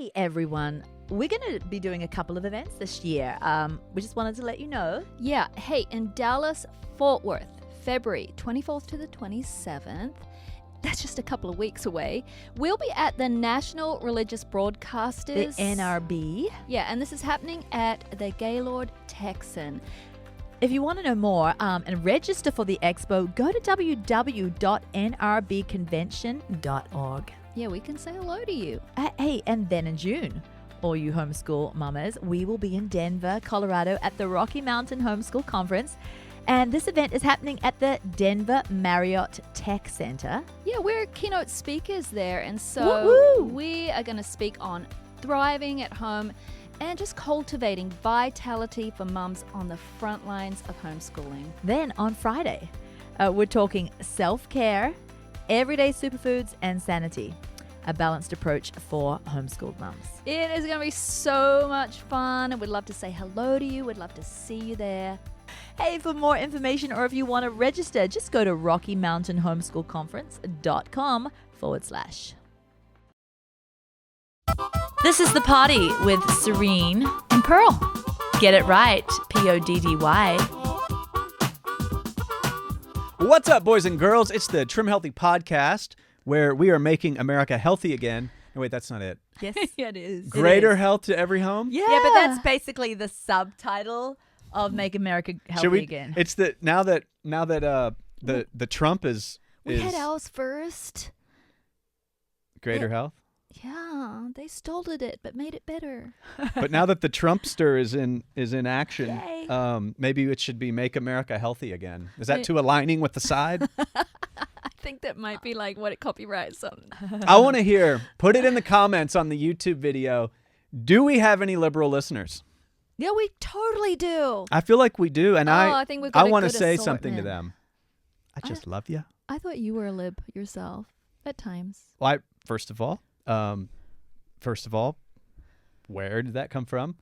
Hey everyone, we're going to be doing a couple of events this year. We just wanted to let you know. Yeah, hey, in Dallas, Fort Worth, February 24th to the 27th, that's just a couple of weeks away, we'll be at the National Religious Broadcasters. The NRB. Yeah, and this is happening at the Gaylord Texan. If you want to know more and register for the expo, go to www.nrbconvention.org. Yeah, we can say hello to you. Hey, and then in June, all you homeschool mamas, we will be in Denver, Colorado at the Rocky Mountain Homeschool Conference. And this event is happening at the Denver Marriott Tech Center. Yeah, we're keynote speakers there. And so Woo-woo. we are going to speak on thriving at home and just cultivating vitality for mums on the front lines of homeschooling. Then on Friday, we're talking self-care, everyday superfoods, and sanity. A balanced approach for homeschooled mums. It is going to be so much fun. We'd love to say hello to you. We'd love to see you there. Hey, for more information or if you want to register, just go to RockyMountainHomeschoolConference.com/. This is The Party with Serene And Pearl. Get it right, Poddy. What's up, boys and girls? It's the Trim Healthy Podcast, where we are making America healthy again. No, wait, that's not it. Yes. Yeah, it is. Greater health to every home? Yeah, but that's basically the subtitle of Make America Healthy Again. It's the now that the Trump is We had ours first. greater health. Yeah, they stole it, but made it better. But now that the Trumpster is in action, Yay. maybe it should be Make America Healthy Again. Is that too aligning with the side? I think that might be like what it copyrights on. I want to hear. Put it in the comments on the YouTube video. Do we have any liberal listeners? Yeah, we totally do. I feel like we do, and I think we've got a want to good say something to assortment. them. I just love you. I thought you were a lib yourself at times. Well, first of all, where did that come from?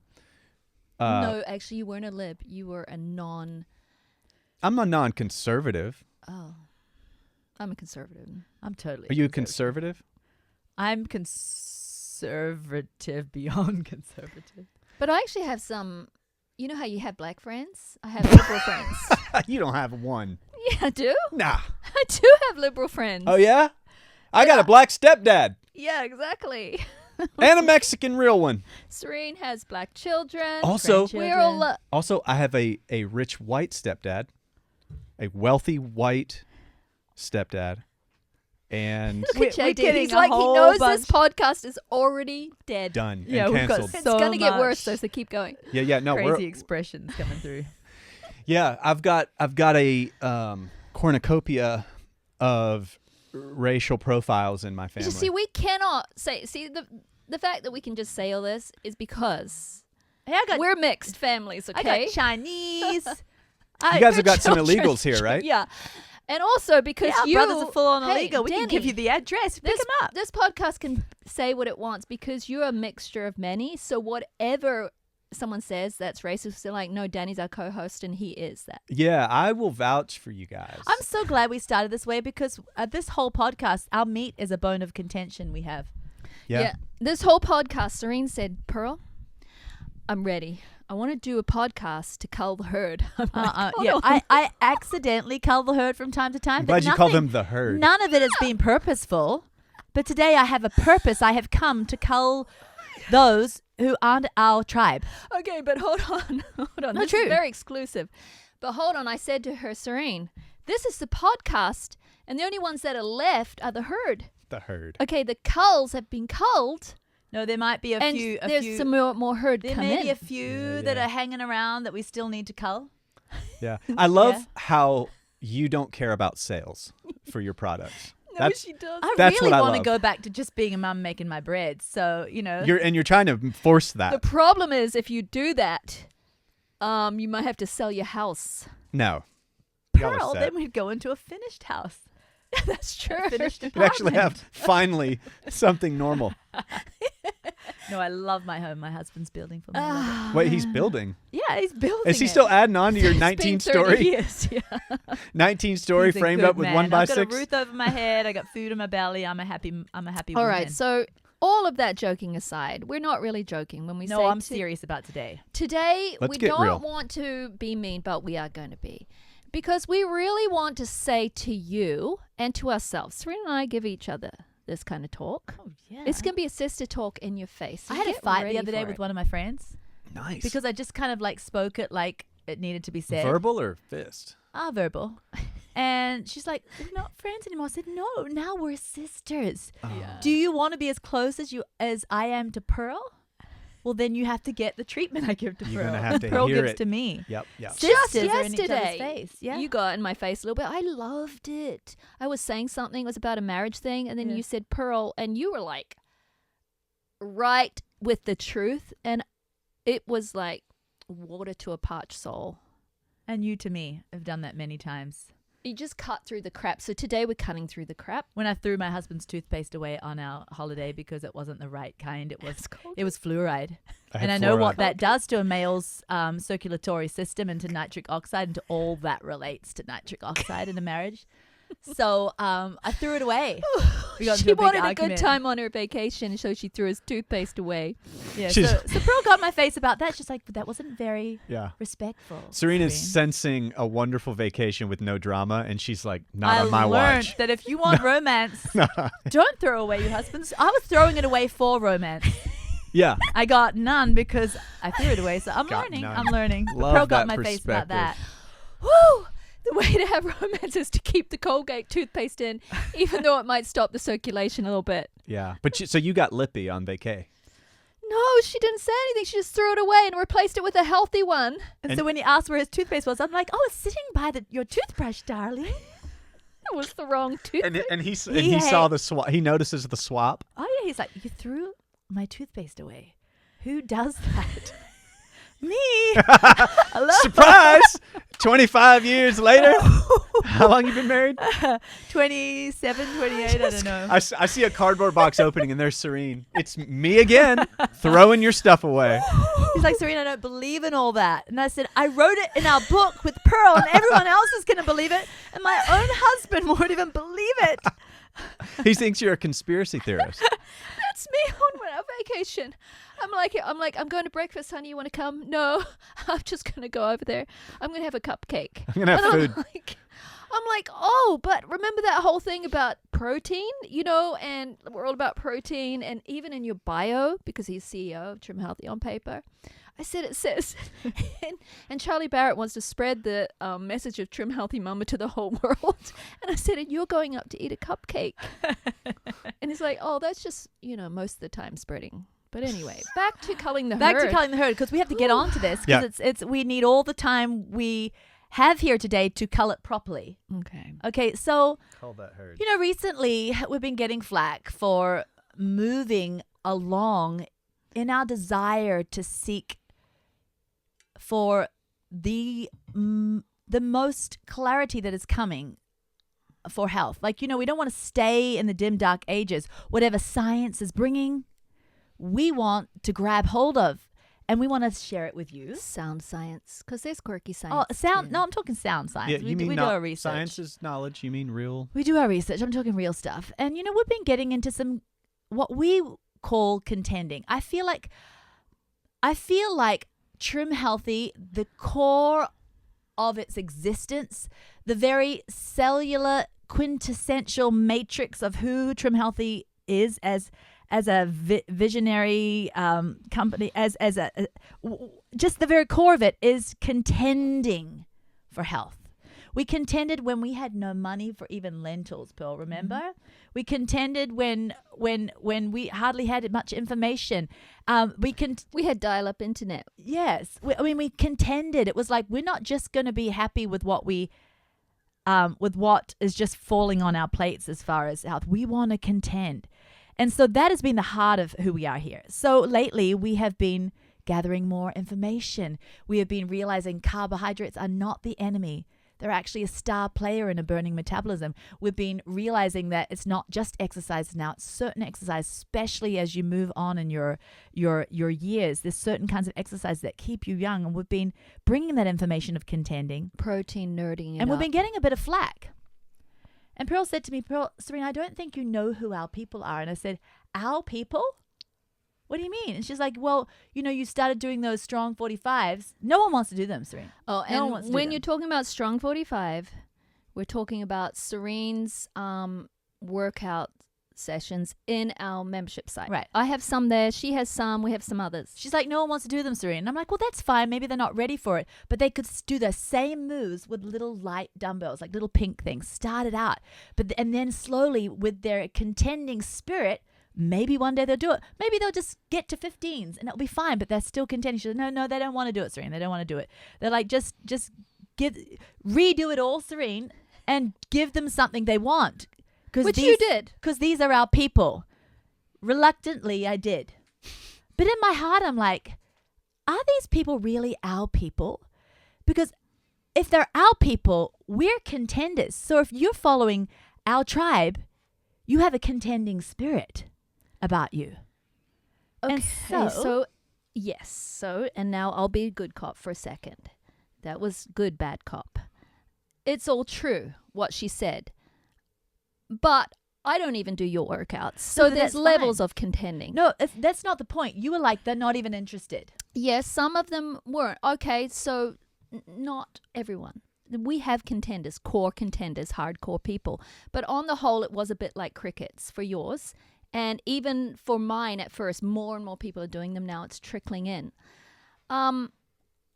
No, actually, you weren't a lib. You were a I'm a non-conservative. Oh, I'm a conservative. I'm totally. Are you a conservative? I'm conservative beyond conservative. But I actually have some. You know how you have black friends? I have liberal friends. You don't have one. Yeah, I do. Nah. I do have liberal friends. Oh yeah? I got a black stepdad Yeah, exactly. and a Mexican real one. Serene has black children. Also, We're all I have a rich white stepdad, a wealthy white stepdad, and Look at we're JD. getting He's a like he whole knows bunch. this podcast is already dead. done Yeah, and we've got canceled. It's so gonna get worse much though, so keep going. Yeah, no, crazy expressions coming through. yeah. I've got a cornucopia of racial profiles in my family. You see, we cannot say. See, the fact that we can just say all this is because Hey, I got we're mixed families. I Okay, got Chinese. You guys have got some Children, illegals here, right? Yeah, and also because Our you brothers are full on hey, illegal. We can give Danny, you the address. Pick them up. This podcast can say what it wants because you're a mixture of many. So whatever someone says that's racist, they're like, no, Danny's our co-host and he is that. Yeah, I will vouch for you guys. I'm so glad we started this way because this whole podcast, our meat is a bone of contention we have. yeah. This whole podcast, Serene said, Pearl, I'm ready. I want to do a podcast to cull the herd. I'm like, Yeah, "Hold on." I accidentally cull the herd from time to time. I'm but glad you call nothing- them the herd. None of it has been purposeful. But today I have a purpose. I have come to cull those who aren't our tribe. Okay, but hold on. Hold on. No, This true. is very exclusive. But hold on. I said to her, Serene, this is the podcast, and the only ones that are left are the herd. The herd. Okay, the culls have been culled, No, there might be a and few. there's some more herd There come may in. be a few that Yeah. are hanging around that we still need to cull. Yeah. I love Yeah. how you don't care about sales for your products. No, she does. I That's really what I want to love. go back to just being a mum making my bread. So, You're trying to force The that. problem is if you do that, you might have to sell your house. No. Y'all are Pearl, set. then we'd go into a finished house. That's true. Finished You actually apartment. have finally something normal. No, I love my home. My husband's building for me. I love it. Wait, he's building. Yeah, he's building. Is he it. still adding on to your It's been 19 30 story? years, yeah. 19 story He's a framed good up with man. 1 by I've got 6? a roof over my head. I got food in my belly. I'm a happy All woman. right, so all of that joking aside, we're not really joking when we say No, I'm serious about today. Today, Let's we get don't real. want to be mean, but we are going to be. Because we really want to say to you and to ourselves, Serena and I give each other this kind of talk. Oh, yeah. It's going to be a sister talk in your face. So I had a get fight ready the other day for with it. one of my friends Nice. because I just kind of like spoke it like it needed to be said. Verbal or fist? Verbal. And she's like, we're not friends anymore. I said, no, now we're sisters. Yeah. Do you want to be as close as I am to Pearl? Well, then you have to get the treatment I give to You're Pearl. gonna have to Pearl hear gives it. to me. Yep. Just Sisters are in each other's yesterday, face. Yeah. you got in my face a little bit. I loved it. I was saying something, it was about a marriage thing, and then Yeah. you said Pearl, and you were like, right with the truth, and it was like water to a parched soul. And you to me have done that many times. You just cut through the crap. So today we're cutting through the crap. When I threw my husband's toothpaste away on our holiday because it wasn't the right kind, it was cold. fluoride. had And I know what fluoride. that does to a male's circulatory system and to nitric oxide and to all that relates to nitric oxide in a marriage. So I threw it away. We got into She a big wanted a argument. good time on her vacation, so she threw his toothpaste away. Yeah, She's- so Pearl got my face about that. She's like, but that wasn't very Yeah. respectful. Serena's Serene. sensing a wonderful vacation with no drama, and she's like, not on my I learned watch. that if you want romance, don't throw away your husband's. I was throwing it away for romance. Yeah. I got none because I threw it away. So I'm Got learning. none. I'm learning. But Love Pearl got that my face about that. Woo! The way to have romance is to keep the Colgate toothpaste in, even though it might stop the circulation a little bit. Yeah. But so you got lippy on vacay. No, she didn't say anything. She just threw it away and replaced it with a healthy one. And And- so when he asked where his toothpaste was, I'm like, oh, it's sitting by your toothbrush, darling. That was the wrong toothpaste. And he saw the swap. He notices the swap. Oh, yeah. He's like, you threw my toothpaste away. Who does that? Me. Hello. Surprise! 25 years later. How long you been married? 27, 28, I don't know. I see a cardboard box opening, and there's Serene. It's me again, throwing your stuff away. He's like, Serena, I don't believe in all that. And I said, I wrote it in our book with Pearl, and everyone else is going to believe it. And my own husband won't even believe it. He thinks you're a conspiracy theorist. That's me on our vacation. I'm like, I'm going to breakfast, honey. You want to come? No, I'm just going to go over there. I'm going to have a cupcake. I'm going to have And food. I'm like, oh, but remember that whole thing about protein, and we're all about protein. And even in your bio, because he's CEO of Trim Healthy on paper, I said it says, and Charlie Barrett wants to spread the message of Trim Healthy Mama to the whole world. And I said, and you're going up to eat a cupcake. And he's like, oh, that's just, most of the time spreading. But anyway, back to culling the Back herd. to culling the herd, because we have to get on to this. Because Yeah. we need all the time we have here today to cull it properly. Okay. Okay, so, Call that herd. recently we've been getting flack for moving along in our desire to seek for the most clarity that is coming for health. Like, we don't want to stay in the dim, dark ages. Whatever science is bringing, we want to grab hold of, and we want to share it with you. Sound science, because there's quirky science. Oh, sound. too. No, I'm talking sound science. Yeah, we you do, mean we do not our research. science is knowledge. You mean real? We do our research. I'm talking real stuff. And, we've been getting into some, what we call contending. I feel like Trim Healthy, the core of its existence, the very cellular quintessential matrix of who Trim Healthy is as a visionary company, just the very core of it is contending for health. We contended when we had no money for even lentils, Pearl, remember? Mm-hmm. We contended when we hardly had much information. We had dial-up internet. Yes. We contended. It was like, we're not just going to be happy with what with what is just falling on our plates as far as health. We want to contend. And so that has been the heart of who we are here. So lately we have been gathering more information. We have been realizing carbohydrates are not the enemy. They're actually a star player in a burning metabolism. We've been realizing that it's not just exercise now, it's certain exercise, especially as you move on in your years. There's certain kinds of exercise that keep you young, and we've been bringing that information of contending. Protein nerding. And we've been getting a bit of flack. And Pearl said to me, Serena, I don't think you know who our people are. And I said, our people? What do you mean? And she's like, well, you started doing those strong 45s. No one wants to do them, Serene. Oh, No one wants and to do when them. you're talking about Strong 45, we're talking about Serene's workout sessions in our membership site. Right. I have some there. She has some. We have some others. She's like, no one wants to do them, Serene. And I'm like, well, that's fine. Maybe they're not ready for it. But they could do the same moves with little light dumbbells, like little pink things. Start it out. And then slowly, with their contending spirit, maybe one day they'll do it. Maybe they'll just get to 15s and it'll be fine, but they're still contending. She said, no, they don't want to do it, Serene. They don't want to do it. They're like, just redo it all, Serene, and give them something they want. Which you did. Because these are our people. Reluctantly, I did. But in my heart, I'm like, are these people really our people? Because if they're our people, we're contenders. So if you're following our tribe, you have a contending spirit about you. Okay, And so yes. So, and now I'll be a good cop for a second. That was good, bad cop. It's all true, what she said. But I don't even do your workouts. So but there's that's levels fine. of contending. No, that's not the point. You were like, they're not even interested. Yes, some of them weren't. Okay, so not everyone. We have contenders, core contenders, hardcore people. But on the whole, it was a bit like crickets for yours. And even for mine at first, more and more people are doing them now. It's trickling in.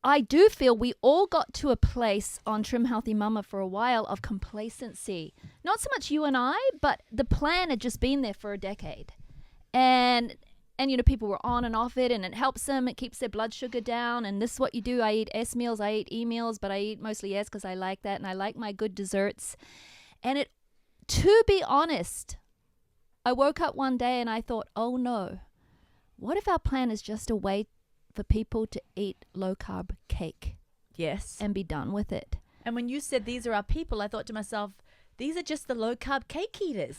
I do feel we all got to a place on Trim Healthy Mama for a while of complacency. Not so much you and I, but the plan had just been there for a decade. And people were on and off it, and it helps them. It keeps their blood sugar down. And this is what you do. I eat S meals, I eat E meals, but I eat mostly S because I like that. And I like my good desserts. And to be honest, I woke up one day and I thought, oh no, what if our plan is just a way for people to eat low-carb cake? Yes. And be done with it. And when you said these are our people, I thought to myself, these are just the low-carb cake eaters.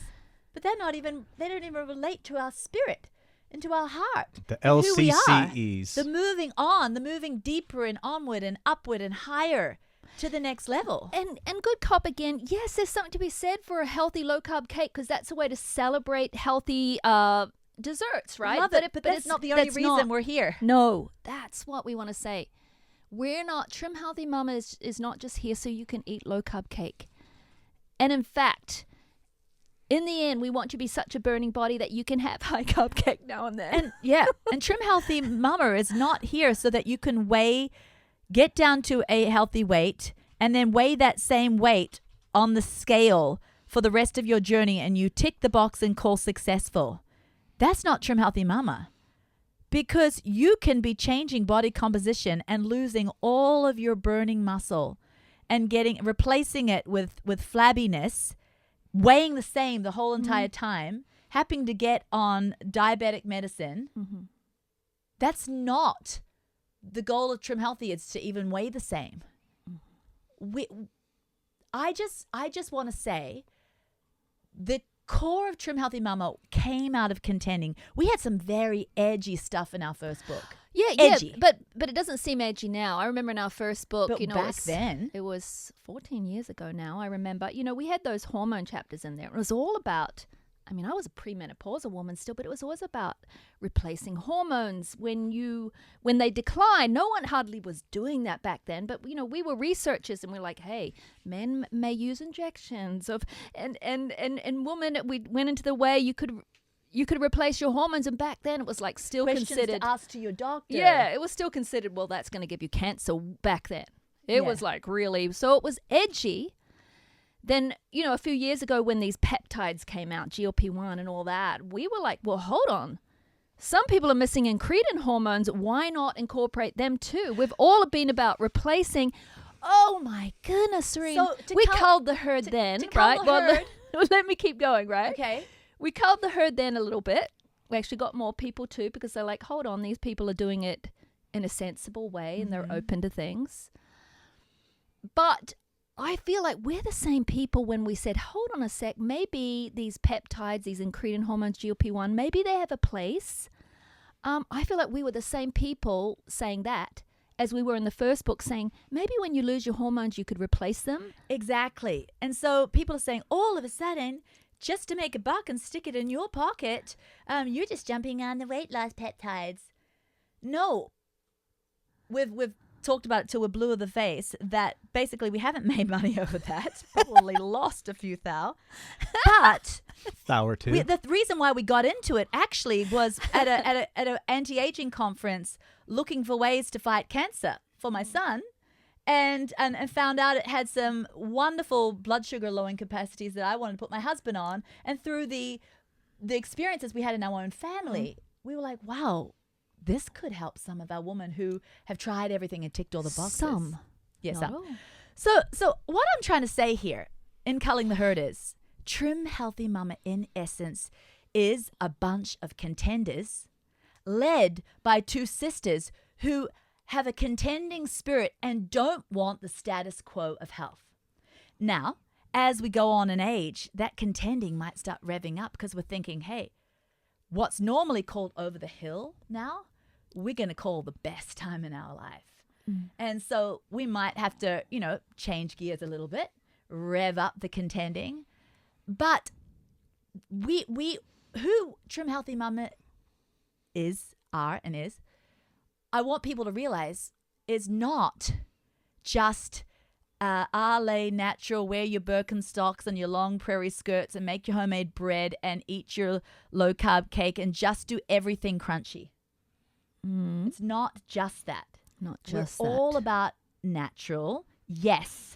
But they don't even relate to our spirit and to our heart. The who we are. LCCEs. The moving on, the moving deeper and onward and upward and higher to the next level. And good cop again, yes, there's something to be said for a healthy low-carb cake because that's a way to celebrate healthy desserts, right? Love it, but that's not the only reason we're here. No, that's what we want to say. We're not, Trim Healthy Mama is not just here so you can eat low-carb cake. And in fact, in the end, we want you to be such a burning body that you can have high-carb cake now and then. And yeah, and Trim Healthy Mama is not here so that you can get down to a healthy weight and then weigh that same weight on the scale for the rest of your journey and you tick the box and call successful. That's not Trim Healthy Mama, because you can be changing body composition and losing all of your burning muscle and replacing it with flabbiness, weighing the same the whole entire time, having to get on diabetic medicine. Mm-hmm. That's not the goal of Trim Healthy. Is to even weigh the same. I just want to say the core of Trim Healthy Mama came out of contending. We had some very edgy stuff in our first book. Yeah, edgy. but it doesn't seem edgy now. I remember in our first book, But back then, it was 14 years ago now. I remember, we had those hormone chapters in there. It was all about, I was a premenopausal woman still, but it was always about replacing hormones when they decline. No one hardly was doing that back then, but we were researchers and we're like, hey, men may use injections and women, we went into the way you could replace your hormones, and back then it was like still questions considered. to ask to your doctor. Yeah, it was still considered, well, that's going to give you cancer back then. It was like really, so it was edgy. Then, a few years ago when these peptides came out, GLP-1 and all that, we were like, well, hold on. Some people are missing incretin hormones. Why not incorporate them too? We've all been about replacing. Oh my goodness, Serene. So we culled the herd then, right? Well, let me keep going, right? Okay. We culled the herd then a little bit. We actually got more people too because they're like, hold on, these people are doing it in a sensible way and they're open to things. But I feel like we're the same people when we said, hold on a sec, maybe these peptides, these incretin hormones, GLP-1, maybe they have a place. I feel like we were the same people saying that as we were in the first book saying, maybe when you lose your hormones, you could replace them. Exactly. And so people are saying all of a sudden, just to make a buck and stick it in your pocket, you're just jumping on the weight loss peptides. No, we've talked about it till we're blue of the face, that basically we haven't made money over that, probably lost a few thou. But Thou or two. the reason why we got into it actually was at a anti-aging conference looking for ways to fight cancer for my son. And found out it had some wonderful blood sugar lowering capacities that I wanted to put my husband on. And through the experiences we had in our own family, we were like, wow, this could help some of our women who have tried everything and ticked all the boxes. Some. Yes, Not some. all. So what I'm trying to say here in Culling the Herd is Trim Healthy Mama, in essence, is a bunch of contenders led by two sisters who have a contending spirit and don't want the status quo of health. Now, as we go on in age, that contending might start revving up because we're thinking, hey, what's normally called over the hill now, we're going to call the best time in our life. And so we might have to, change gears a little bit, rev up the contending. But we who Trim Healthy Mama is, I want people to realize is not just lay natural, wear your Birkenstocks and your long prairie skirts and make your homemade bread and eat your low-carb cake and just do everything crunchy. It's not just that. Not just We're that. all about natural, yes,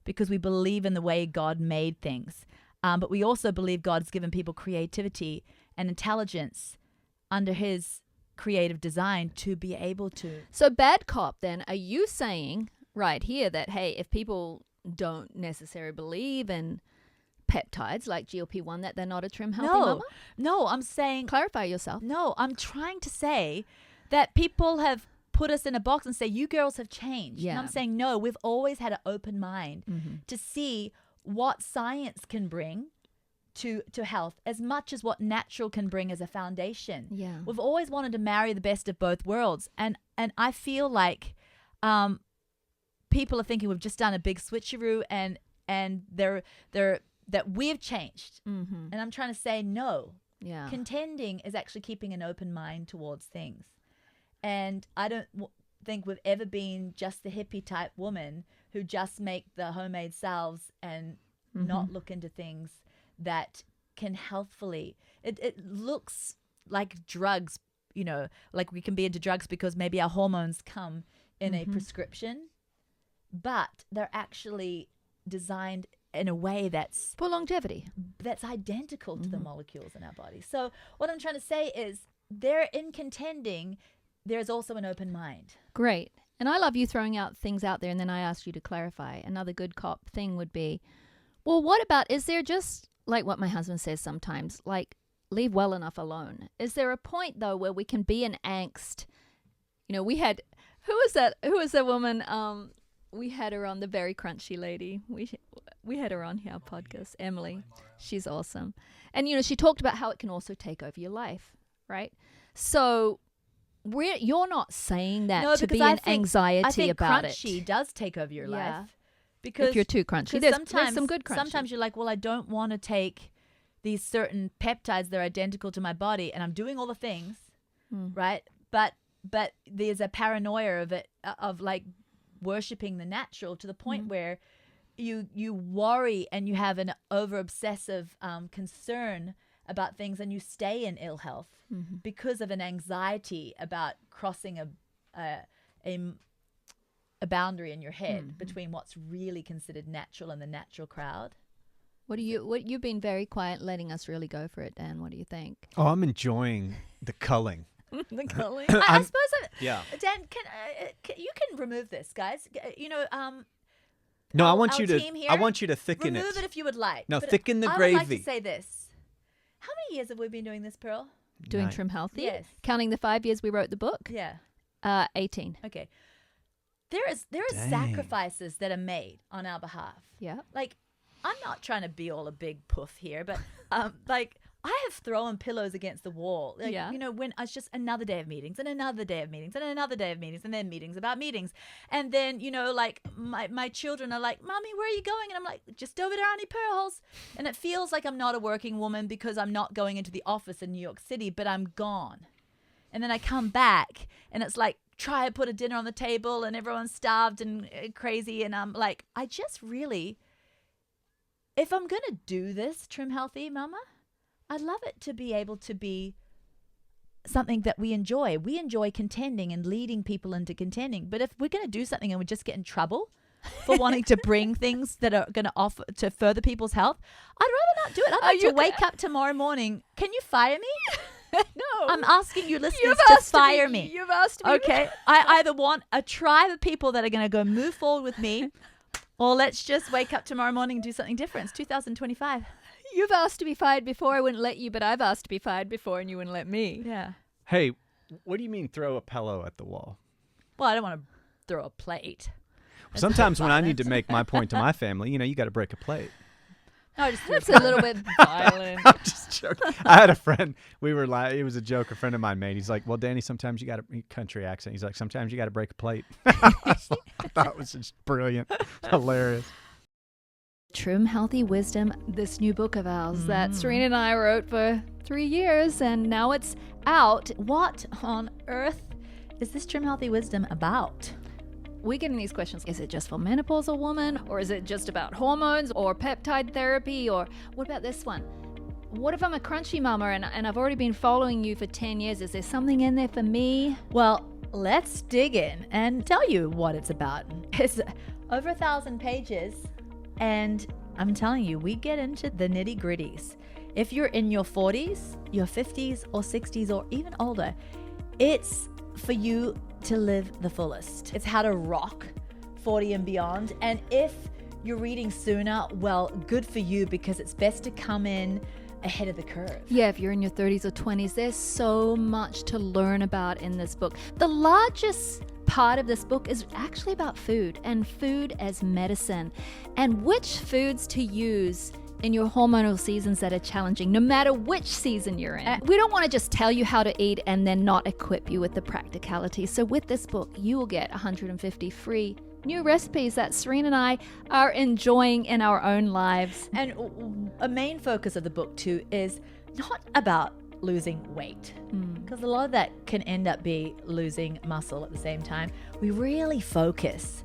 because we believe in the way God made things. But we also believe God's given people creativity and intelligence under his creative design to be able to. So bad cop, then, are you saying right here that, hey, if people don't necessarily believe in peptides like GLP-1, that they're not a trim healthy mama? No, I'm saying, Clarify yourself. no, I'm trying to say that people have put us in a box and say, you girls have changed. Yeah. And I'm saying, no, we've always had an open mind to see what science can bring to health as much as what natural can bring as a foundation. Yeah. We've always wanted to marry the best of both worlds. And I feel like people are thinking we've just done a big switcheroo and they're that we've changed. And I'm trying to say no. Yeah. Contending is actually keeping an open mind towards things. And I don't think we've ever been just the hippie type woman who just make the homemade salves and not look into things that can healthfully. It looks like drugs, like we can be into drugs because maybe our hormones come in a prescription, but they're actually designed in a way that's For longevity. identical to the molecules in our body. So what I'm trying to say is they're in contending. There's also an open mind. Great. And I love you throwing out things out there, and then I ask you to clarify. Another good cop thing would be, well, what about, is there just, like what my husband says sometimes, like, leave well enough alone? Is there a point, though, where we can be in angst? We had, who was that woman? We had her on, the very crunchy lady. We had her on here, our podcast, Emily. She's awesome. And, she talked about how it can also take over your life, right? So you're not saying that to be in anxiety I think about crunchy does take over your Yeah. life. Because if you're too crunchy. There's some good crunchy. Sometimes you're like, well, I don't want to take these certain peptides that are identical to my body, and I'm doing all the things, right? But there's a paranoia of it, of like worshiping the natural to the point where you worry and you have an over obsessive concern about things, and you stay in ill health because of an anxiety about crossing a boundary in your head between what's really considered natural and the natural crowd. What you've been very quiet, letting us really go for it, Dan. What do you think? Oh, I'm enjoying the culling. The culling. I suppose, Yeah. Dan, you can remove this, guys. No, I our want you to. team here, I want you to thicken remove it if you would like. No, But thicken the I would like gravy. to say this. How many years have we been doing this, Pearl? Doing Nice. Trim Healthy? Yes. Counting the 5 years we wrote the book? Yeah. 18. Okay. There are Dang. sacrifices that are made on our behalf. Yeah. Like, I'm not trying to be all a big puff here, but like I have thrown pillows against the wall. Like, Yeah. you know, when it's just another day of meetings and another day of meetings and another day of meetings and then meetings about meetings. And then, you know, like my children are like, Mommy, where are you going? And I'm like, just over to Auntie Pearl's. And it feels like I'm not a working woman because I'm not going into the office in New York City, but I'm gone. And then I come back and it's like, try to put a dinner on the table and everyone's starved and crazy. And I'm like, I just really, if I'm going to do this, Trim Healthy Mama, I'd love it to be able to be something that we enjoy. We enjoy contending and leading people into contending. But if we're going to do something and we just get in trouble for wanting to bring things that are going to offer to further people's health, I'd rather not do it. I'd like to wake up tomorrow morning. Can you fire me? No. I'm asking you listeners to fire me. You've asked me. Okay. I either want a tribe of people that are going to go move forward with me, or let's just wake up tomorrow morning and do something different. It's 2025. You've asked to be fired before. I wouldn't let you, but I've asked to be fired before and you wouldn't let me. Yeah. Hey, what do you mean throw a pillow at the wall? Well, I don't want to throw a plate. Sometimes when I need to make my point to my family, you know, you got to break a plate. No, just That's a little bit violent. I'm just joking. I had a friend. We were like, it was a joke. A friend of mine made. He's like, "Well, Danny, sometimes you got a country accent." He's like, "Sometimes you got to break a plate." I thought it was just brilliant, hilarious. Trim Healthy Wisdom, this new book of ours that Serena and I wrote for 3 years, and now it's out. What on earth is this Trim Healthy Wisdom about? We get in these questions. Is it just for menopausal women? Or is it just about hormones or peptide therapy? Or what about this one? What if I'm a crunchy mama and I've already been following you for 10 years? Is there something in there for me? Well, let's dig in and tell you what it's about. It's over 1,000 pages, and I'm telling you, we get into the nitty gritties. If you're in your 40s, your 50s or 60s or even older, it's for you to live the fullest. It's how to rock 40 and beyond. And if you're reading sooner, well, good for you, because it's best to come in ahead of the curve. Yeah, if you're in your 30s or 20s, there's so much to learn about in this book. The largest part of this book is actually about food and food as medicine and which foods to use in your hormonal seasons that are challenging, no matter which season you're in. We don't want to just tell you how to eat and then not equip you with the practicality. So with this book, you will get 150 free new recipes that Serena and I are enjoying in our own lives. And a main focus of the book too is not about losing weight, because a lot of that can end up be losing muscle at the same time. We really focus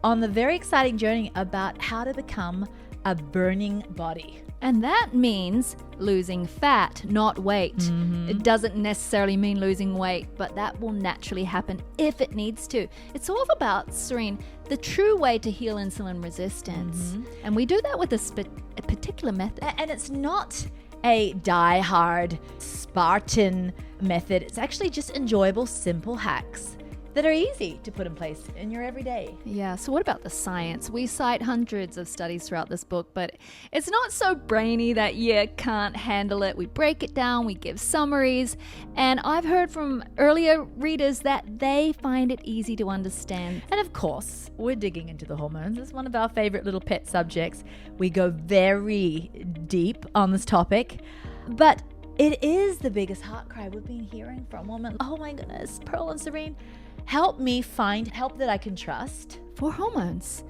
on the very exciting journey about how to become a burning body. And that means losing fat, not weight. It doesn't necessarily mean losing weight, but that will naturally happen if it needs to. It's all about, Serene, the true way to heal insulin resistance. And we do that with a particular method. And it's not a die-hard Spartan method. It's actually just enjoyable, simple hacks that are easy to put in place in your everyday. Yeah, so what about the science? We cite hundreds of studies throughout this book, but it's not so brainy that you can't handle it. We break it down, we give summaries, and I've heard from earlier readers that they find it easy to understand. And of course, we're digging into the hormones. It's one of our favorite little pet subjects. We go very deep on this topic, but it is the biggest heart cry we've been hearing from women. Oh my goodness, Pearl and Serene, help me find help that I can trust For hormones.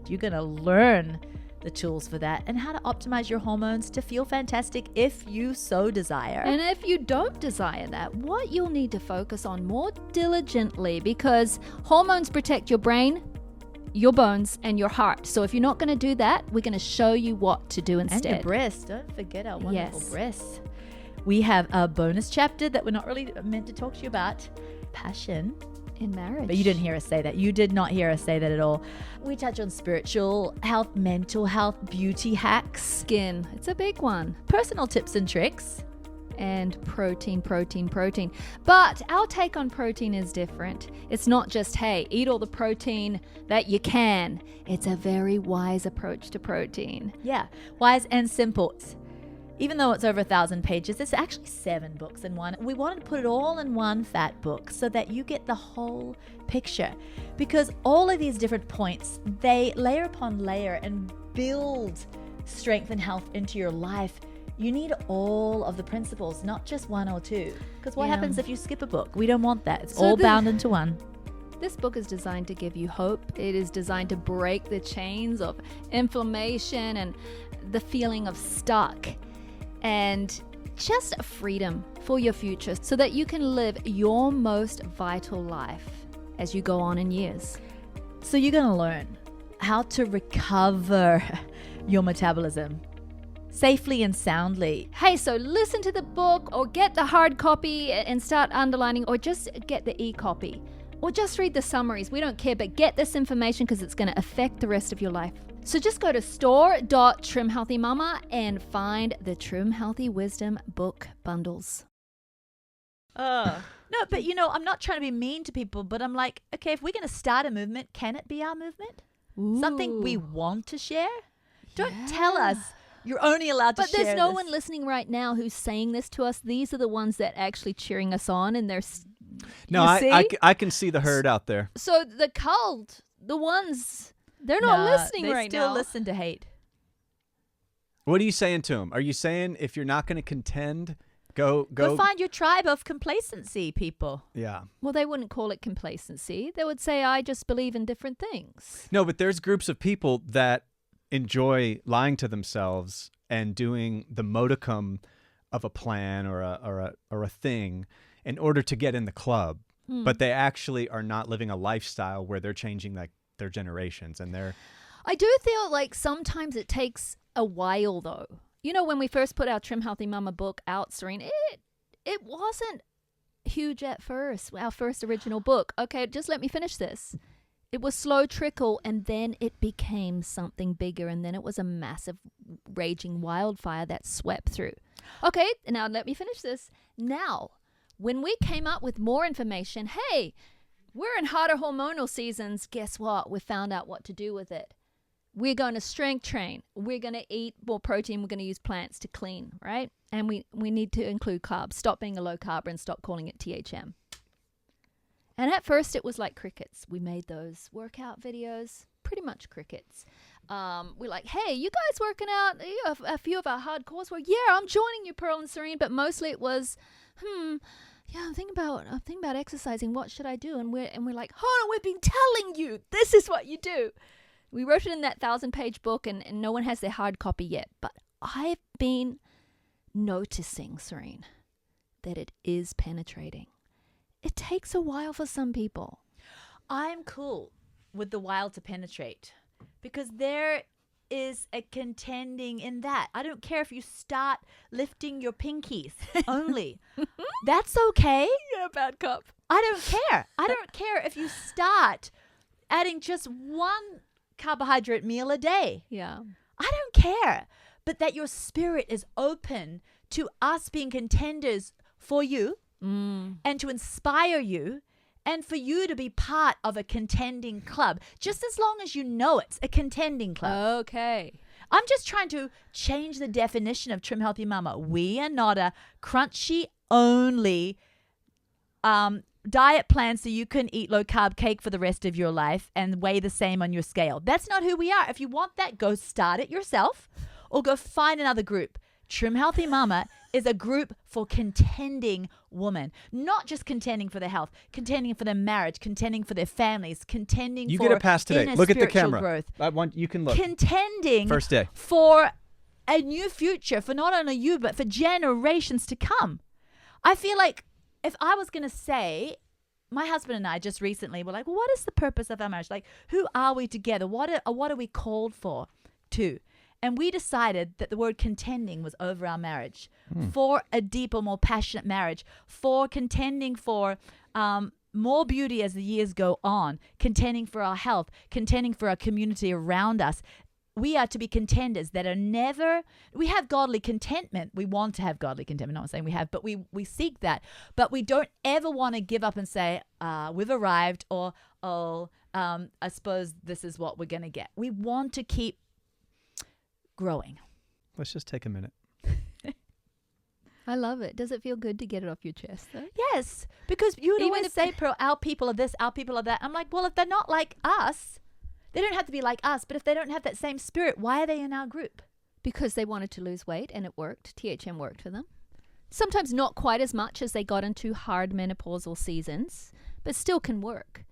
You're going to learn the tools for that and how to optimize your hormones to feel fantastic if you so desire. And if you don't desire that, what you'll need to focus on more diligently, because hormones protect your brain, your bones, and your heart. So if you're not going to do that, we're going to show you what to do instead. And your breasts. Don't forget our wonderful Yes. breasts. We have a bonus chapter that we're not really meant to talk to you about. Passion. In marriage. But you didn't hear us say that. You did not hear us say that at all. We touch on spiritual health, mental health, beauty hacks, Skin. It's a big one. personal tips and tricks. And protein. But our take on protein is different. It's not just, hey, eat all the protein that you can. It's a very wise approach to protein. Yeah, wise and simple. Even though it's over 1,000 pages, it's actually 7 books in one. We wanted to put it all in one fat book so that you get the whole picture. Because all of these different points, they layer upon layer and build strength and health into your life. You need all of the principles, not just one or two. Because what Yeah. happens if you skip a book? We don't want that. It's So all the- bound into one. This book is designed to give you hope. It is designed to break the chains of inflammation and the feeling of stuck, and just a freedom for your future so that you can live your most vital life as you go on in years. So you're going to learn how to recover your metabolism safely and soundly. Hey, so listen to the book or get the hard copy and start underlining, or just get the e-copy, or just read the summaries. We don't care, but get this information because it's going to affect the rest of your life. So just go to store.trimhealthymama and find the Trim Healthy Wisdom book bundles. No, but I'm not trying to be mean to people, but I'm like, okay, if we're going to start a movement, can it be our movement? Something we want to share? Don't tell us you're only allowed to But share there's no this. one listening right now who's saying this to us. These are the ones that actually cheering us on, and they're No, I can see the herd out there. so the cult, the ones, they're not listening they right still now. listen to hate. What are you saying to them? Are you saying if you're not going to contend, go find your tribe of complacency, people. Yeah. Well, they wouldn't call it complacency. They would say, I just believe in different things. No, but there's groups of people that enjoy lying to themselves and doing the modicum of a plan or a thing in order to get in the club. But they actually are not living a lifestyle where they're changing like their generations and they're I do feel like sometimes it takes a while, though. You know, when we first put our Trim Healthy Mama book out, Serene, it wasn't huge at first, our first original book. Okay, just let me finish this. It was slow trickle, and then it became something bigger, and then it was a massive raging wildfire that swept through. Okay, now let me finish this. Now, when we came up with more information, hey, we're in hotter hormonal seasons. Guess what? We found out what to do with it. We're going to strength train. We're going to eat more protein. We're going to use plants to clean, right? And we need to include carbs. Stop being a low carb and stop calling it THM. And at first it was like crickets. We made those workout videos, pretty much crickets. We're like, hey, you guys working out? A few of our hardcores were, yeah, I'm joining you, Pearl and Serene. But mostly it was, yeah, I'm thinking about exercising. What should I do? And we're like, hold on, we've been telling you this is what you do. We wrote it in that 1,000-page book, and no one has their hard copy yet. But I've been noticing, Serene, that it is penetrating. It takes a while for some people. I'm cool with the while to penetrate because there is a contending in that. I don't care if you start lifting your pinkies only. That's okay. Yeah, bad cop. I don't care. I don't care if you start adding just one carbohydrate meal a day. Yeah. I don't care. But that your spirit is open to us being contenders for you and to inspire you and for you to be part of a contending club, just as long as you know it's a contending club. Okay. I'm just trying to change the definition of Trim Healthy Mama. We are not a crunchy only diet plan so you can eat low carb cake for the rest of your life and weigh the same on your scale. That's not who we are. If you want that, go start it yourself or go find another group. Trim Healthy Mama is a group for contending women, not just contending for their health, contending for their marriage, contending for their families, contending you for get a pass today. inner Look at the spiritual camera. growth. I want you can look. Contending First day. for a new future for not only you but for generations to come. I feel like if I was going to say, my husband and I just recently were like, well, what is the purpose of our marriage? Like, who are we together? What are we called for to? And we decided that the word contending was over our marriage for a deeper, more passionate marriage, for contending for more beauty as the years go on, contending for our health, contending for our community around us. We are to be contenders that are never, we have godly contentment. We want to have godly contentment. I'm not saying we have, but we seek that. But we don't ever want to give up and say, we've arrived or, I suppose this is what we're going to get. We want to keep growing. Let's just take a minute. I love it. Does it feel good to get it off your chest, though? Yes, because you would Even always if- say, Pearl, our people are this, our people are that. I'm like, well, if they're not like us, they don't have to be like us, but if they don't have that same spirit, why are they in our group? because they wanted to lose weight, and it worked. THM worked for them. Sometimes not quite as much as they got into hard menopausal seasons, but still can work.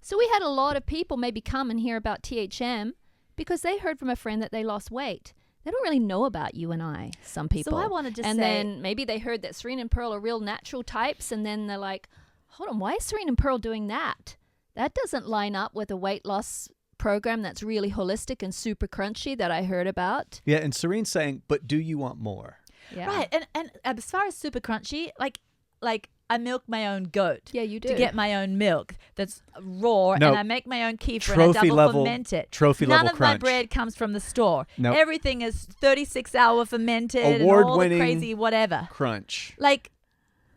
So we had a lot of people maybe come and hear about THM because they heard from a friend that they lost weight. They don't really know about you and I, some people. So I wanted to say... And then maybe they heard that Serene and Pearl are real natural types, and then they're like, hold on, why is Serene and Pearl doing that? That doesn't line up with a weight loss program that's really holistic and super crunchy that I heard about. Yeah, and Serene's saying, but do you want more? Yeah. Right, and as far as super crunchy, like I milk my own goat. Yeah, you do. To get my own milk that's raw, No. and I make my own kefir Trophy and I double level- ferment it. trophy None level of my crunch. bread comes from the store. Nope. Everything is 36-hour fermented and all the Award-winning crazy whatever. Crunch. Like,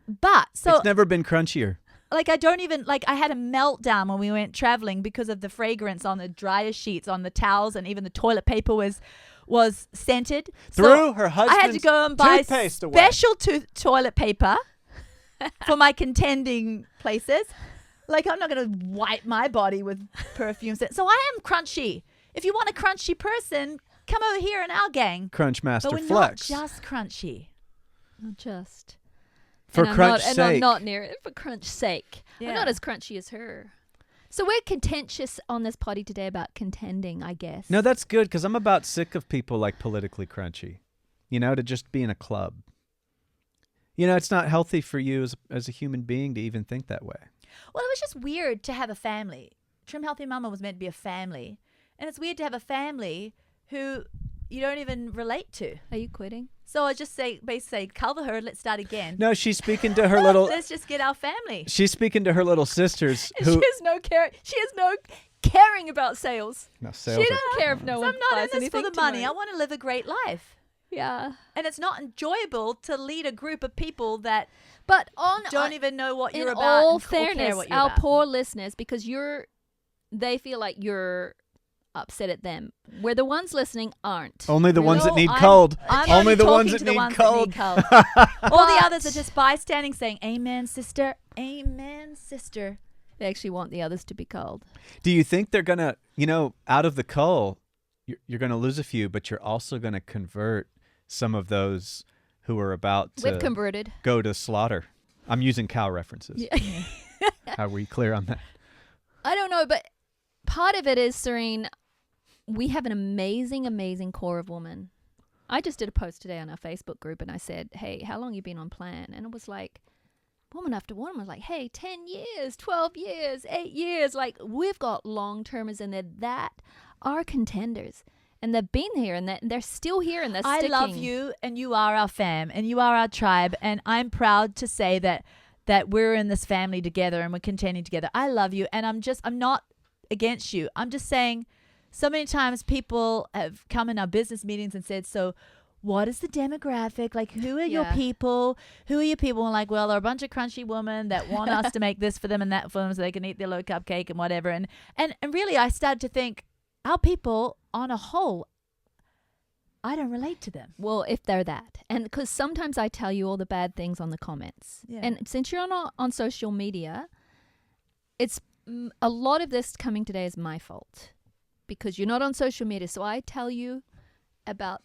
but so It's never been crunchier. like I don't even like I had a meltdown when we went traveling because of the fragrance on the dryer sheets, on the towels, and even the toilet paper was scented. Threw her husband's I had to go and buy toothpaste away. special toilet paper for my contending places. Like, I'm not going to wipe my body with perfume. So I am crunchy. If you want a crunchy person, come over here in our gang. Crunch Master But we're Flex. not just crunchy. Not just. For and crunch I'm sake. not near it for crunch sake. Yeah. I'm not as crunchy as her. So we're contentious on this potty today about contending, I guess. No, that's good because I'm about sick of people like politically crunchy. To just be in a club. It's not healthy for you as a human being to even think that way. Well, it was just weird to have a family. Trim Healthy Mama was meant to be a family. And it's weird to have a family who you don't even relate to. Are you quitting? So I just basically say, cover her, let's start again. No, she's speaking to her little. Let's just get our family. She's speaking to her little sisters She who. has no care. She has no caring about sales. No, She sales are- doesn't care if no So one I'm not buys in this for anything the money. I tomorrow. want to live a great life. Yeah. And it's not enjoyable to lead a group of people that But on don't even know what in you're about. all and or care fairness, what you're our about. poor listeners, because they feel like you're upset at them. Where the ones listening aren't. Only the ones that No, need I'm- cold. I'm Only the ones talking that to the need ones cold. that need cold. All the But- others are just bystanding saying, amen, sister. Amen, sister. They actually want the others to be cold. Do you think they're gonna, out of the cull, you're gonna lose a few, but you're also gonna convert some of those who are about We've to converted. go to slaughter? I'm using cow references. Yeah. How were you clear on that? I don't know, but part of it is, Serene, we have an amazing, amazing core of women. I just did a post today on our Facebook group and I said, hey, how long you been on plan? And it was like, woman after woman was like, hey, 10 years, 12 years, 8 years. Like, we've got long-termers and that are contenders. And they've been here and they're still here and they're I sticking. love you, and you are our fam, and you are our tribe, and I'm proud to say that we're in this family together and we're contending together. I love you, and I'm not against you. I'm just saying, so many times people have come in our business meetings and said, so what is the demographic? Like, who are your Yeah. people? Who are your people? And like, well, they're a bunch of crunchy women that want us to make this for them and that for them so they can eat their low-carb cake and whatever. And really, I started to think, our people on a whole, I don't relate to them. Well, if they're that. And because sometimes I tell you all the bad things on the comments. Yeah. And since you're on social media, it's a lot of this coming today is my fault because you're not on social media. So I tell you about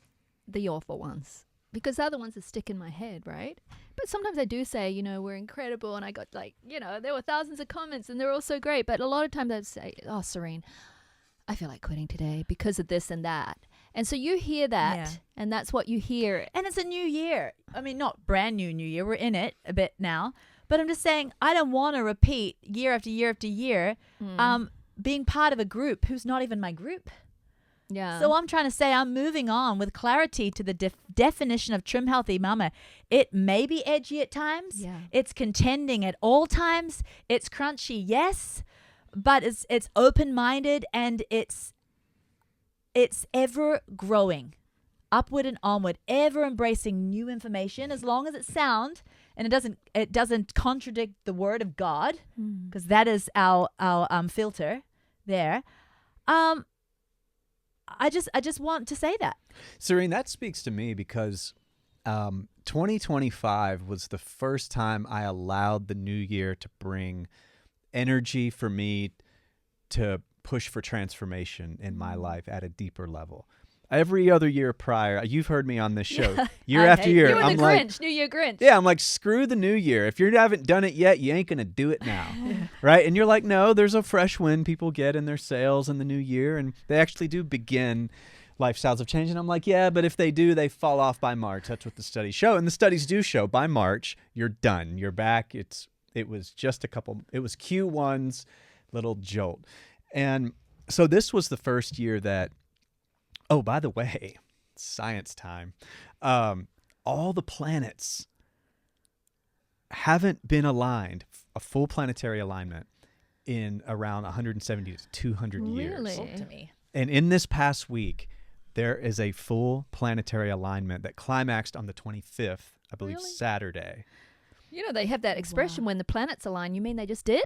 the awful ones because they're the ones that stick in my head, right? But sometimes I do say, we're incredible. And I got there were thousands of comments and they're all so great. But a lot of times I'd say, oh, Serene, I feel like quitting today because of this and that. And so you hear that, Yeah. and that's what you hear. And it's a new year. I mean, not brand new year. We're in it a bit now. But I'm just saying, I don't want to repeat year after year after year being part of a group who's not even my group. Yeah. So I'm trying to say I'm moving on with clarity to the definition of Trim Healthy Mama. It may be edgy at times. Yeah. It's contending at all times. It's crunchy, yes. But it's open-minded and it's ever growing, upward and onward, ever embracing new information as long as it's sound and it doesn't contradict the word of God, because that is our filter there. I just want to say that. Serene, that speaks to me because 2025 was the first time I allowed the new year to bring energy for me to push for transformation in my life at a deeper level. Every other year prior, you've heard me on this show, year I after hate year. You were I'm the like, Grinch, New Year Grinch. yeah, I'm like, screw the new year. If you haven't done it yet, you ain't going to do it now. Right? And you're like, no, there's a fresh wind people get in their sales in the new year. And they actually do begin lifestyles of change. And I'm like, yeah, but if they do, they fall off by March. That's what the studies show. And the studies do show by March, you're done. You're back. It was just it was Q1's little jolt. And so this was the first year that, oh, by the way, science time. All the planets haven't been aligned, a full planetary alignment, in around 170 to 200 years. Really? Talk to me. And in this past week, there is a full planetary alignment that climaxed on the 25th, I believe, Really? Saturday. You know, they have that expression when the planets align. You mean they just did?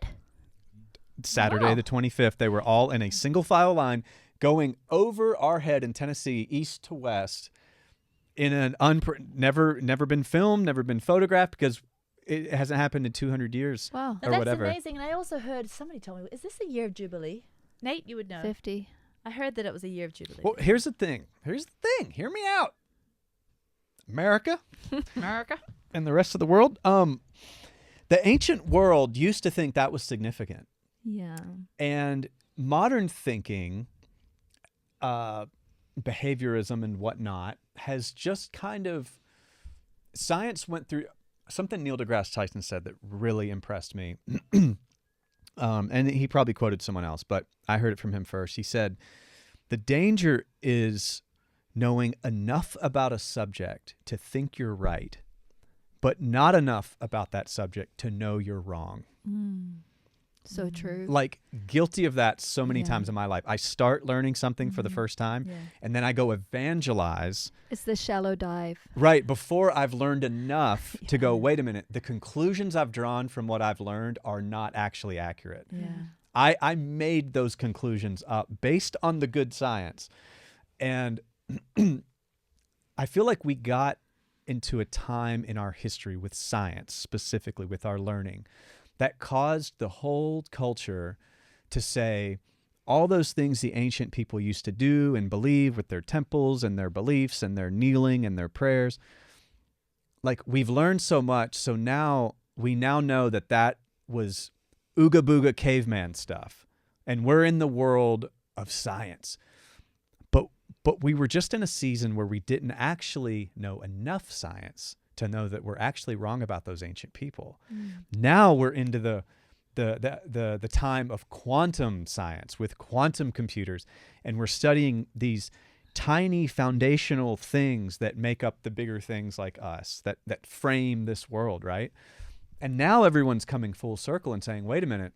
Saturday Wow. the 25th, they were all in a single file line going over our head in Tennessee, east to west, in an never been filmed, never been photographed, because it hasn't happened in 200 years. Wow. Now, Or that's whatever. amazing. And I also heard somebody told me, is this a year of Jubilee? Nate, you would know. 50. I heard that it was a year of Jubilee. Well, here's the thing. Hear me out. America America? and the rest of the world. The ancient world used to think that was significant. Yeah. And modern thinking, behaviorism and whatnot, has just kind of, science went through something Neil deGrasse Tyson said that really impressed me. And he probably quoted someone else, but I heard it from him first. He said, the danger is knowing enough about a subject to think you're right, but not enough about that subject to know you're wrong. So true. Like, guilty of that so many Yeah. times in my life. I start learning something for the first time, Yeah. and then I go evangelize It's the shallow dive. right before I've learned enough to go, wait a minute, the conclusions I've drawn from what I've learned are not actually accurate. Yeah. I made those conclusions up based on the good science. And I feel like we got into a time in our history with science, specifically with our learning, that caused the whole culture to say all those things the ancient people used to do and believe with their temples and their beliefs and their kneeling and their prayers. Like, we've learned so much, so now we know that was ooga booga caveman stuff, and we're in the world of science. But we were just in a season where we didn't actually know enough science to know that we're actually wrong about those ancient people. Now we're into the time of quantum science with quantum computers, and we're studying these tiny foundational things that make up the bigger things like us, that frame this world, right? And now everyone's coming full circle and saying, wait a minute,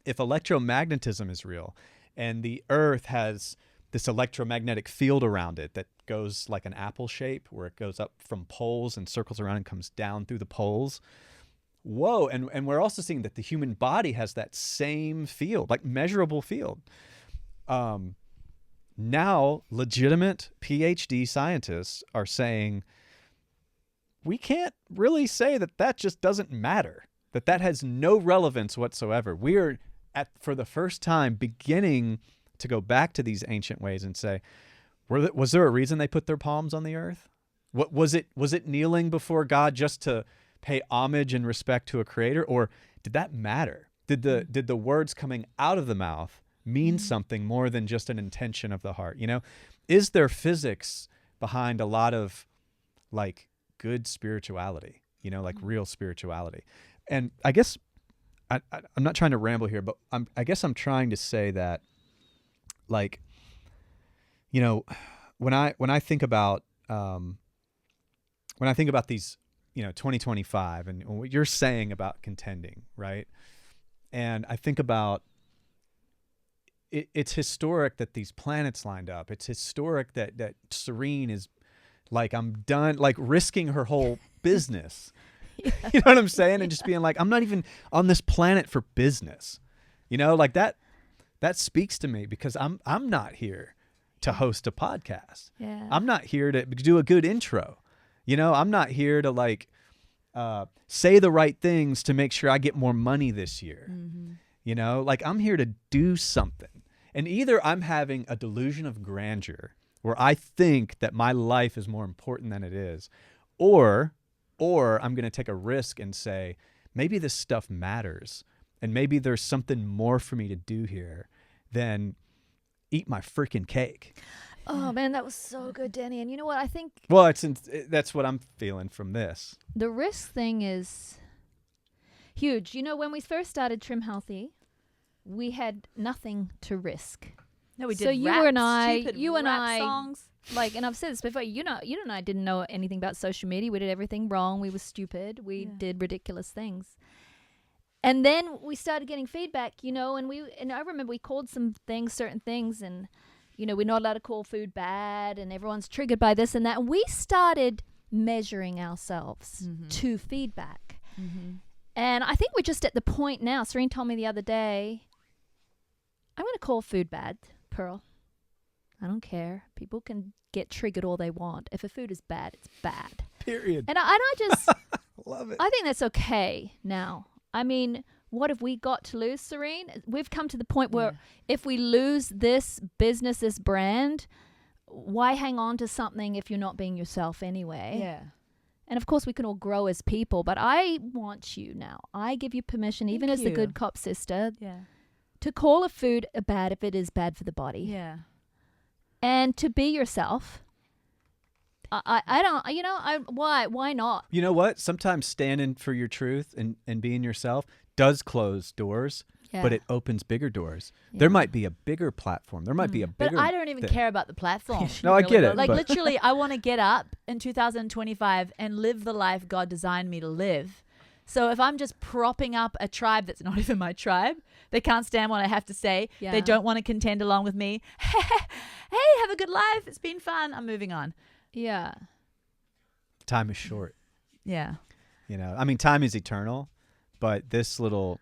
if electromagnetism is real and the earth has this electromagnetic field around it that goes like an apple shape, where it goes up from poles and circles around and comes down through the poles. Whoa. And we're also seeing that the human body has that same field, like measurable field. Now legitimate PhD scientists are saying, we can't really say that just doesn't matter, that has no relevance whatsoever. We are for the first time beginning to go back to these ancient ways and say, was there a reason they put their palms on the earth? What was it kneeling before God just to pay homage and respect to a creator, or did that matter? Did the words coming out of the mouth mean something more than just an intention of the heart? You know, is there physics behind a lot of like good spirituality, you know, like real spirituality? And I guess I'm not trying to ramble here, but I guess I'm trying to say that, like, you know, when I think about these, you know, 2025 and what you're saying about contending, right? And I think about it's historic that these planets lined up. It's historic that Serene is like, I'm done, like risking her whole business. You know what I'm saying? And just being like, I'm not even on this planet for business. You know, like that speaks to me, because I'm not here to host a podcast. Yeah. I'm not here to do a good intro. You know, I'm not here to like say the right things to make sure I get more money this year. You know, like I'm here to do something. And either I'm having a delusion of grandeur where I think that my life is more important than it is, or I'm going to take a risk and say, maybe this stuff matters, and maybe there's something more for me to do here than eat my freaking cake. Oh man, that was so good, Danny. And you know what? I think Well, that's what I'm feeling from this. the risk thing is huge. You know, when we first started Trim Healthy, we had nothing to risk. No, we did So you rap, and I- stupid you and rap I- songs. Like, and I've said this before, you and I didn't know anything about social media. We did everything wrong. We were stupid. We did ridiculous things. And then we started getting feedback, and I remember we called certain things, and, we're not allowed to call food bad, and everyone's triggered by this and that. And we started measuring ourselves to feedback. And I think we're just at the point now. Serene told me the other day, I'm going to call food bad, Pearl. I don't care. People can get triggered all they want. If a food is bad, it's bad. Period. And I just, Love it. I think that's okay now. I mean, what have we got to lose, Serene? We've come to the point where if we lose this business, this brand, why hang on to something if you're not being yourself anyway? Yeah. And of course, we can all grow as people, but I want you now. I give you permission, even Thank as the you. good cop sister, Yeah. to call a food a bad if it is bad for the body. Yeah. And to be yourself. I don't, why not? You know what? Sometimes standing for your truth and being yourself does close doors, but it opens bigger doors. Yeah. There might be a bigger platform. There might be a bigger But I don't even thing. care about the platform. No, I get it. Like but literally, I want to get up in 2025 and live the life God designed me to live. So if I'm just propping up a tribe that's not even my tribe, they can't stand what I have to say. Yeah. They don't want to contend along with me. Hey, have a good life. It's been fun. I'm moving on. Yeah. time is short. Yeah. I mean, time is eternal, but this little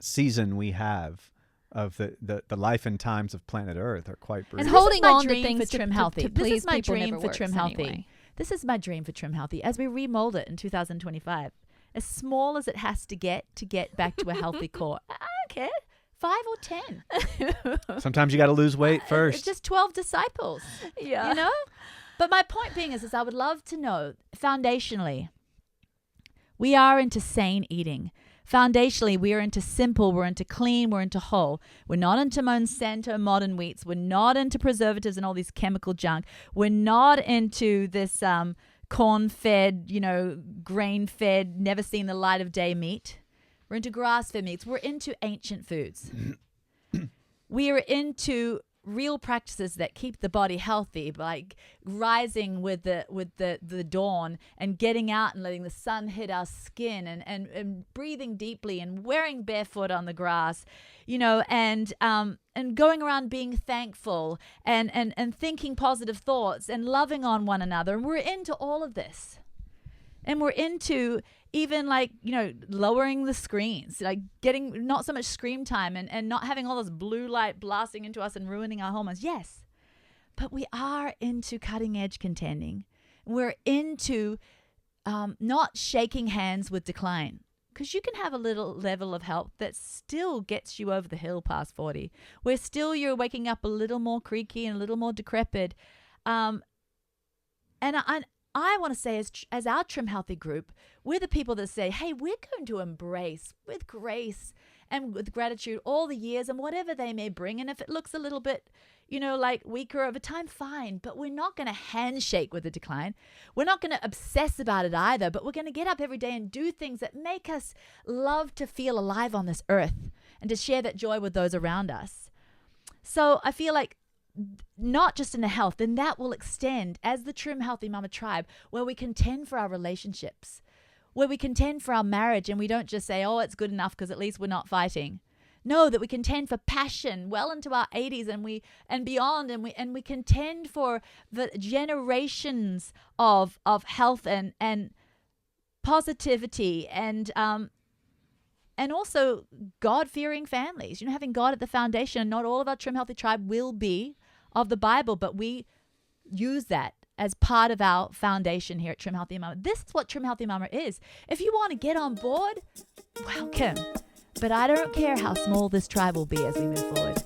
season we have of the life and times of planet Earth are quite brief. And This is holding my on to dream things for Trim to Healthy. This please is my people dream never for works Trim Healthy. anyway. This is my dream for Trim Healthy as we remold it in 2025. As small as it has to get back to a healthy core. I don't care. 5 or 10. Sometimes you got to lose weight It's first. just 12 disciples. Yeah. But my point being is I would love to know, foundationally, we are into sane eating. Foundationally, we are into simple, we're into clean, we're into whole. We're not into Monsanto modern wheats. We're not into preservatives and all these chemical junk. We're not into this corn-fed, grain-fed, never seen the light of day meat. We're into grass-fed meats. We're into ancient foods. We are into real practices that keep the body healthy, like rising with the dawn and getting out and letting the sun hit our skin and breathing deeply and wearing barefoot on the grass, and going around being thankful and thinking positive thoughts and loving on one another. And we're into all of this. And we're into even lowering the screens, like getting not so much screen time and not having all this blue light blasting into us and ruining our hormones. Yes, but we are into cutting edge contending. We're into not shaking hands with decline, because you can have a little level of health that still gets you over the hill past 40, where still you're waking up a little more creaky and a little more decrepit. I want to say as our Trim Healthy group, we're the people that say, hey, we're going to embrace with grace and with gratitude all the years and whatever they may bring. And if it looks a little bit, like weaker over time, fine. But we're not going to handshake with the decline. We're not going to obsess about it either. But we're going to get up every day and do things that make us love to feel alive on this earth and to share that joy with those around us. So I feel like not just in the health, and that will extend as the Trim Healthy Mama tribe, where we contend for our relationships, where we contend for our marriage, and we don't just say, oh, it's good enough because at least we're not fighting. No, that we contend for passion well into our 80s and beyond, and we contend for the generations of health and positivity and also God-fearing families. Having God at the foundation. Not all of our Trim Healthy tribe will be of the Bible, but we use that as part of our foundation here at Trim Healthy Mama. This is what Trim Healthy Mama is. If you want to get on board, welcome. But I don't care how small this tribe will be as we move forward.